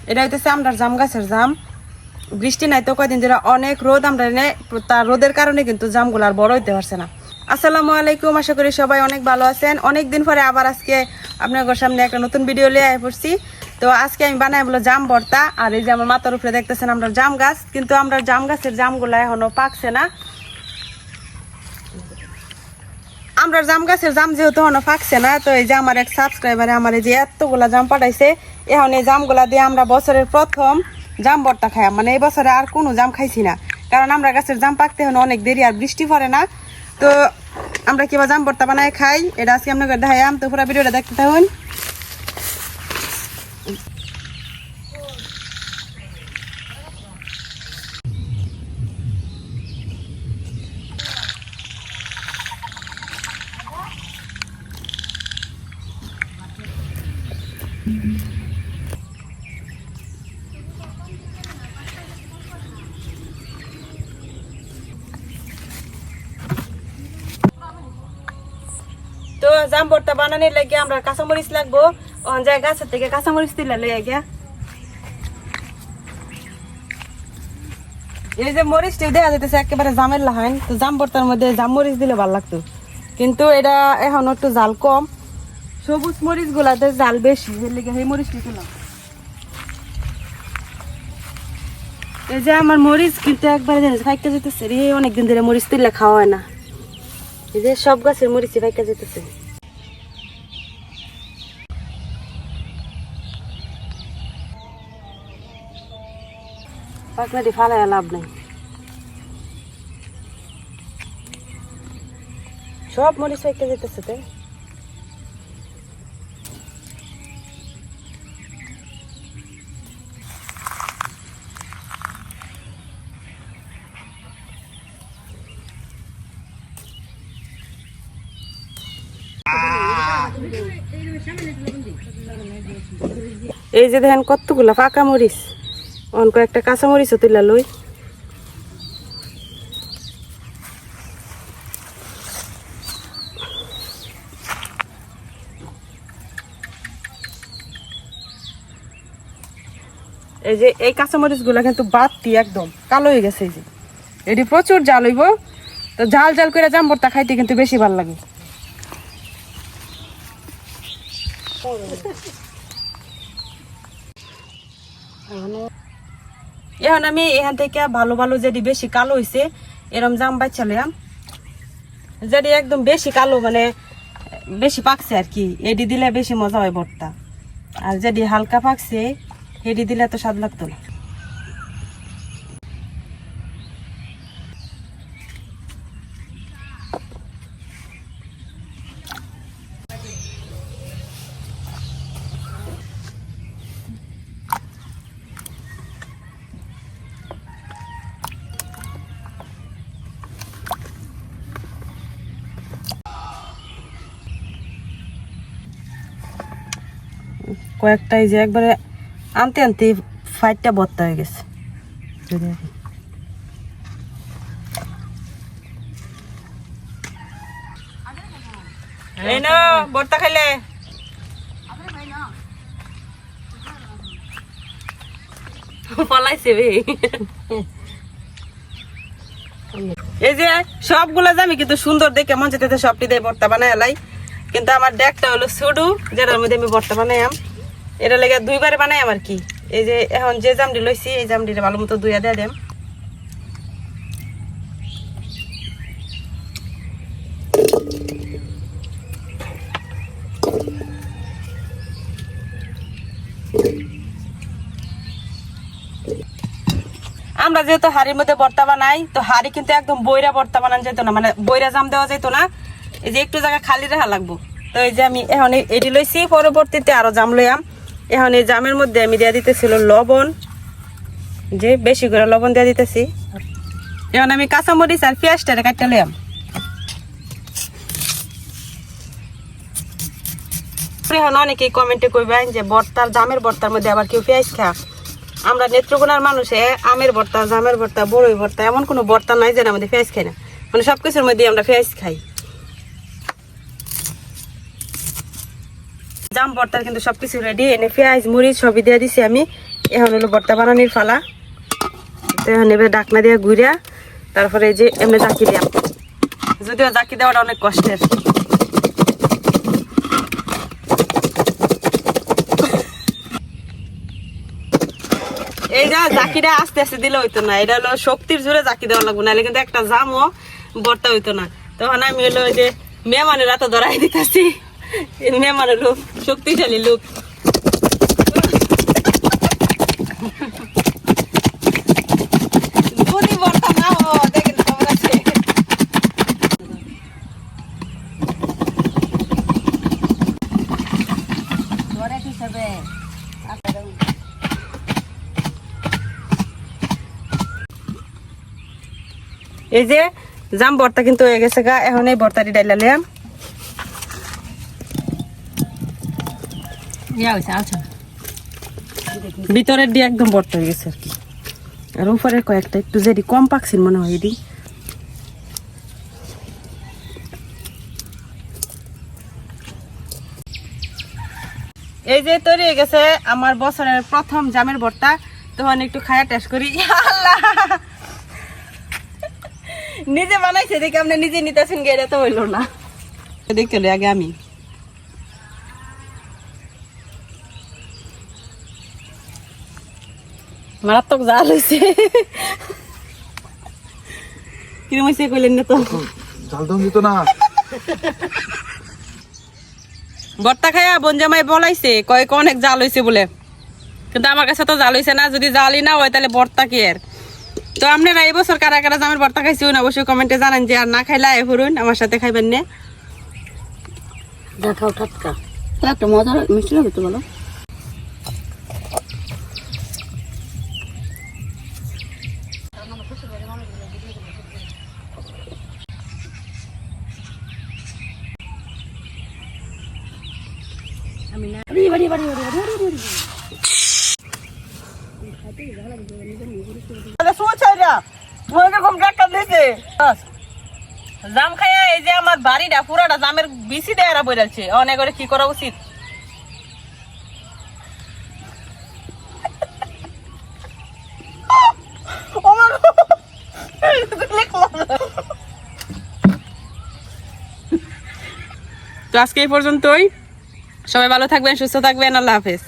এটা হইতেছে আমরা জাম গাছের জাম। বৃষ্টি নাই তো কয়দিন ধরে অনেক রোদ, আমরা তার রোদের কারণে কিন্তু জামগুলো আর বড় হইতে পারছে না। আসসালামু আলাইকুম, আশা করি সবাই অনেক ভালো আছেন। অনেকদিন পরে আবার আজকে আপনাদের সামনে একটা নতুন ভিডিও নিয়ে পড়ছি। তো আজকে আমি বানাই বলো জাম ভর্তা। আর এই যে আমার মাথার উপরে দেখতেছেন আমরা জাম গাছ, কিন্তু আমরা জাম গাছের জামগুলা এখনো পাকছে না। আমরা জাম গাছের জাম যেহেতু এখনো পাকছে না, তো এই যে আমার এক সাবস্ক্রাইবারে আমার এই যে এতগুলা জাম পাঠাইছে। এখন এই জামগুলা দিয়ে আমরা বছরের প্রথম জাম ভর্তা খাই। মানে এই বছরে আর কোনো জাম খাইছি না, কারণ আমরা গাছের জাম পাকতে এখন অনেক দেরি, আর বৃষ্টি পড়ে না। তো আমরা কিবা জাম ভর্তা বানায় খাই, এটা আজকে আপনাকে দেখাইলাম। তো পুরো ভিডিওটা দেখতে থাকুন। তো জাম ভর্তা বানানোর লাগে আমরা কাঁচামরিচ লাগবো। যায় গাছের থেকে কাঁচামরিচ তুলে লইয়া গিয়া এই যে মরিচটি দেখা যাইতেছে একেবারে জামের লাহান। তো জাম ভর্তার মধ্যে জাম মরিচ দিলে ভালো লাগতো, কিন্তু এটা এখন একটু জাল কম। সবুজ মরিচ গুলাতে জাল বেশি, সেই মরিচটি তুলাম। এই যে আমার মরিচ কিন্তু একবারে ফাইকা যেতেছে রে, অনেকদিন ধরে মরিচ তুললে খাওয়া হয় না। এই যে সব গাছের মরিচ ফাইকা যেতেছে। পাকনাটি ফালাই লাভ নাই, সব মরিচ ফাইকা যেতেছে। তাই এই যে দেখেন কতগুলা পাকা মরিচ, অন কয়েকটা কাঁচা মরিচও তুলা লই। এই যে এই কাঁচামরিচ গুলা কিন্তু বাতি একদম কালো হয়ে গেছে। এই যে এটি প্রচুর জাল হইব, তো ঝাল ঝাল করে জাম ভর্তা খাইতে কিন্তু বেশি ভালো লাগে। এখন আমি এখান থেকে ভালো ভালো যেটি বেশি কালো হয়েছে এরম জাম বাচ্চালাম, যেটি একদম বেশি কালো মানে বেশি পাকছে আর কি, এটি দিলে বেশি মজা হয় ভর্তা। আর যেটি হালকা পাকছে এটি দিলে তো স্বাদ লাগতো না। কয়েকটাই যে একবারে আনতে আনতে ফাইটটা ভর্তা হয়ে গেছে। ভর্তা খাইলে পলাইছে। এই যে সবগুলা জামি কিন্তু সুন্দর দেখে মন যেতে সবটি দিয়ে ভর্তা বানাই এলাই, কিন্তু আমার ডেকটা হলো ছুডু, যেটার মধ্যে আমি ভর্তা বানাইম। এটা লেগে দুইবারে বানাই আর কি। এই যে এখন যে জামটি লইছি এই জামটিটা ভালো মতো ধুইয়া দিয়ে দেম। আমরা যেহেতু হাড়ির মধ্যে ভর্তা বানাই, তো হাড়ি কিন্তু একদম বইরা ভর্তা বানানো যেত না, মানে বইরা জাম দেওয়া যেত না। এই যে একটু জায়গা খালি রাখা লাগবো। তো এই যে আমি এখন এটি লইছি, পরবর্তীতে আরো জাম লইয়াম। এখন এই জামের মধ্যে আমি দিয়ে দিতেছিল লবণ, যে বেশি করে লবণ দিয়ে দিতেছি। এখন আমি কাঁচামরিচ আর পেঁয়াজটা কাটতে লইয়াম। এখন অনেকেই কমেন্টে কইবেন যে ভর্তার জামের ভর্তার মধ্যে আবার কেউ পেঁয়াজ খা। আমরা নেত্রকোনার মানুষে আমের ভর্তা, জামের ভর্তা, বড়ই ভর্তা এমন কোনো ভর্তা নাই যেন আমাদের পেঁয়াজ খাই না, মানে সবকিছুর মধ্যে আমরা পেঁয়াজ খাই। জাম ভর্তার কিন্তু সবকিছু রেডি, এনে পেঁয়াজ মরিচ সবই দিয়ে দিছি আমি। এখন হলো ভর্তা বানানির ফালা। তো এখন এবার ডাকনা দিয়ে ঘুরিয়া তারপরে এই যে এমনি জাকি দিয়া, যদিও জাকি দেওয়াটা অনেক কষ্টের। এই যা জাকিটা আস্তে আস্তে দিলে হইতো না, এটা হলো শক্তির জোরে জাকি দেওয়া লাগবে, নাহলে কিন্তু একটা জামও ভর্তা হইতো না। তখন আমি হলো ওই যে মেহমানের হাতে ধরাই দিতেছি, মেহমানের লোক শক্তিশালী লোক। যদি ভর্তা না হয় দেখেন খবর আছে। এই যে জাম ভর্তা কিন্তু হয়ে গেছে গা, এখন এই ভর্তাটি ডাইলাম। ভিতরের দিয়ে একদম ভর্তা হয়ে গেছে আর কি, আর উপরে কয়েকটা একটু যেটি কম পাকছিল মনে হয় এটি। এই যে তৈরি হয়ে গেছে আমার বছরের প্রথম জামের ভর্তা। তখন একটু খায়া টেস্ট করি। আল্লাহ, নিজে বানাইছে দেখে আপনি নিজে নিতেছেন, গেলে তো হইলো না। দেখতে আগে আমি মারাত্মক জাল হয়েছে। কিরম হয়েছে কইলেন না তো? জাল দম দিত না। ভর্তা খায়া বনজামাই বলাইছে কয়েক অনেক জাল হয়েছে বলে, কিন্তু আমার কাছে তো জাল হয়েছে না। যদি জালই না হয় তাহলে ভর্তা কি আর। তো আপনারা এই বছর কারা কারা জামের ভর্তা খাইছেন অবশ্যই কমেন্টে জানান, যে আর না খাইলে আয় ফুরুন আমার সাথে খাইবেন না। দেখাও টাটকা একটা মজা মিষ্টি লাগে তো বলো। জাম খাইয়া এই যে আমার বাড়িটা পুরাটা জামের বিচি দেয়ারা বইরালছে, অনেক করে কি করা উচিত? তো আজকে এই পর্যন্তই, সবাই ভালো থাকবেন, সুস্থ থাকবেন, আল্লাহ হাফেজ।